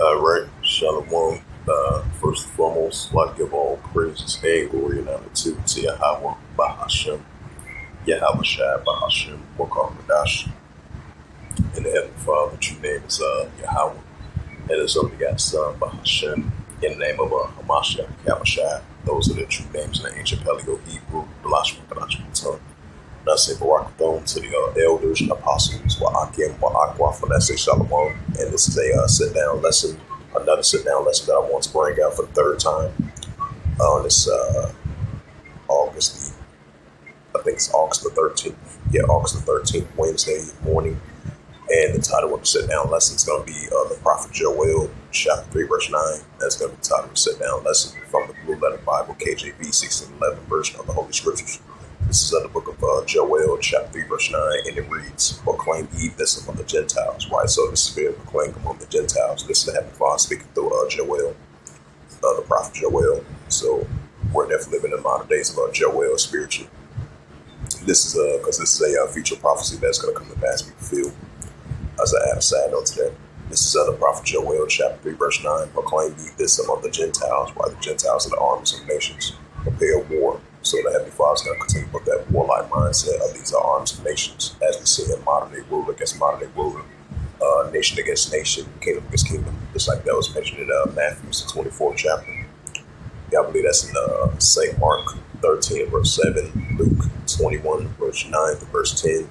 All right, Shalom. First and foremost, I'd like to give all praises and glory and honor to Yahweh Bahashem, Yahweh Shai Bahashem, Wakar Kadash, and the Heavenly Father. True name is Yahweh, and His only begotten Son Bahashem, in the name of Hamashiach, Yahweh Shai. Those are the true names in the ancient Paleo Hebrew, the Lashon Kadash tongue. And I say Barakathon to the elders and apostles, Wa'akim, Wa'akwa, for that say Shalom. And this is a sit-down lesson, another sit-down lesson that I want to bring out for the third time on this August, I think it's August the 13th. Yeah, August the 13th, Wednesday morning. And the title of the sit-down lesson is going to be the Prophet Joel, chapter 3, verse 9. That's going to be the title of the sit-down lesson from the Blue Letter Bible, KJV 1611 version of the Holy Scriptures. This is the book of Joel, chapter 3, verse 9, and it reads, "Proclaim ye this among the Gentiles." Right, so this is being proclaimed among the Gentiles. This is the Heavenly Father speaking through Joel, the prophet Joel. So we're definitely living in the modern days of Joel spiritually. This is because this is a future prophecy that's going to come to pass, be fulfilled. As I add a side note to that, this is the prophet Joel, chapter 3, verse 9, "Proclaim ye this among the Gentiles," while the Gentiles are the armies of nations, prepare war. So the Heavenly Father is going to continue with that warlike mindset of these arms of nations, as we see in modern day ruler against modern day ruler, nation against nation, kingdom against kingdom, just like that was mentioned in Matthew's 24th chapter. Yeah, I believe that's in St. Mark 13, verse 7, Luke 21, verse 9 to verse 10,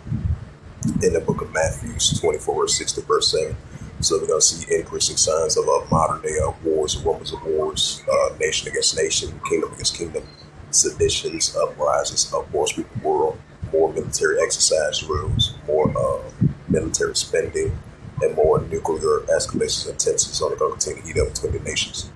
in the book of Matthew's 24, verse 6 to verse 7. So we're going to see increasing signs of modern day wars, rumors of wars, nation against nation, kingdom against kingdom, seditions, uprisings, wars with the world, more military exercise drills, more military spending, and more nuclear escalations and tensions are going to continue to heat up between the nations.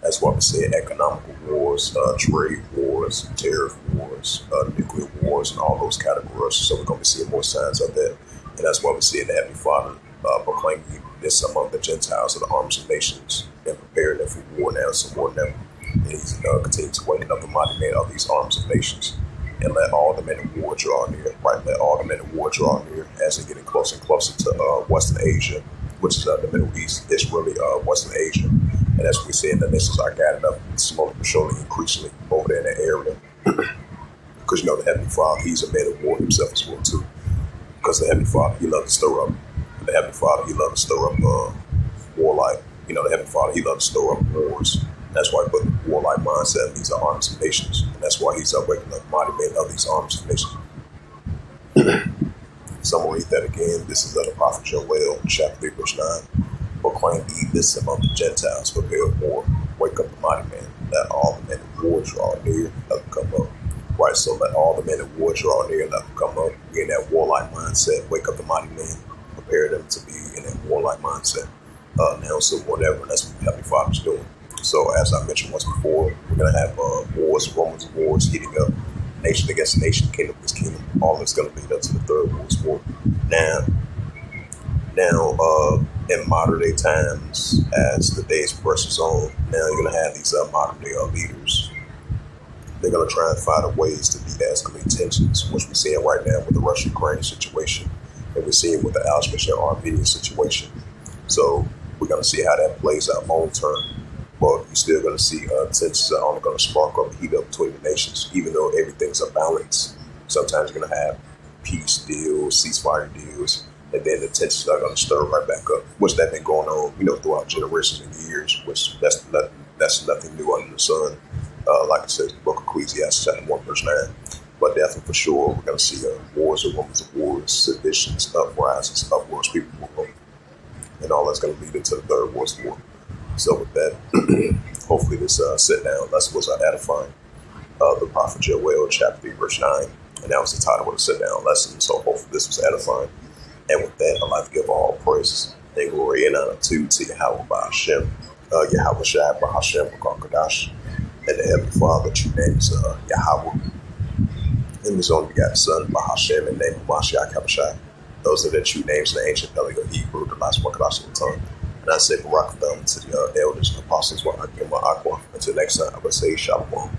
That's why we see economical wars, trade wars, tariff wars, nuclear wars, and all those categories. So we're going to be seeing more signs of that. And that's why we see the Heavenly Father proclaiming this among the Gentiles and the arms of nations and preparing them for war now, some more now. And he's continuing to waken up the mighty men of these arms of nations and let all the men of war draw near, right? Let all the men of war draw near as they're getting closer and closer to Western Asia, which is the Middle East. It's really Western Asia. And as we see, the nations are gathered up slowly but surely, increasingly over there in that area. Because, the Heavenly Father, he's a man of war himself as well, too. Because the Heavenly Father, he loves to stir up. The Heavenly Father, he loves to stir up warlike. The Heavenly Father, he loves to stir up wars. That's why he put the warlike mindset of these arms of nations. And that's why he's waking up mighty men of these arms of nations. So I'm going to read that again. This is the prophet Joel, chapter 3, verse 9. "Proclaim ye this among the Gentiles, prepare war. Wake up the mighty man. Let all the men of war draw near, let them come up." Right, so let all the men of war draw near, let them come up. Be in that warlike mindset. Wake up the mighty men. Prepare them to be in that warlike mindset. Now, so whatever. That's what the Heavenly Father's doing. So as I mentioned once before, we're going to have wars, rumors of wars heating up, nation against nation, kingdom against kingdom. All that's going to lead up to the third world war. Now, in modern day times, as the days progresses on, now you're going to have these modern day leaders. They're going to try and find ways to de-escalate tensions, which we're seeing right now with the Russia-Ukraine situation, and we're seeing with the Auschwitz-Armenia situation. So we're going to see how that plays out long term. But you're still going to see tensions are only going to spark up and heat up between the nations, even though everything's a balance. Sometimes you're going to have peace deals, ceasefire deals, and then the tensions are going to stir right back up, which that's been going on, throughout generations and years, which that's nothing new under the sun. Like I said, the book of Ecclesiastes, chapter 1, verse 9. But definitely for sure, we're going to see wars and rumors of wars, seditions, uprisings, upwards, people war, and all that's going to lead into the third world war. So with that, hopefully this sit-down lesson was edifying. The prophet Joel, chapter 3, verse 9. And that was the title of the sit-down lesson. So hopefully this was edifying. And with that, I'd like to give all praises and glory and honor to Yahweh Bahashem, Yahweh Shai Bahashem, Wakar Kadash, and the Heavenly Father. True name is Yahweh. And His only begotten Son, Bahashem, and name of Hamashiach, Yahweh Shai. Those are the true names in the ancient Paleo Hebrew, the last one Kadash tongue. And I say Barakathon to the elders and apostles, Wa'akim, Wa'akwa. Until next time, I will say Shalom.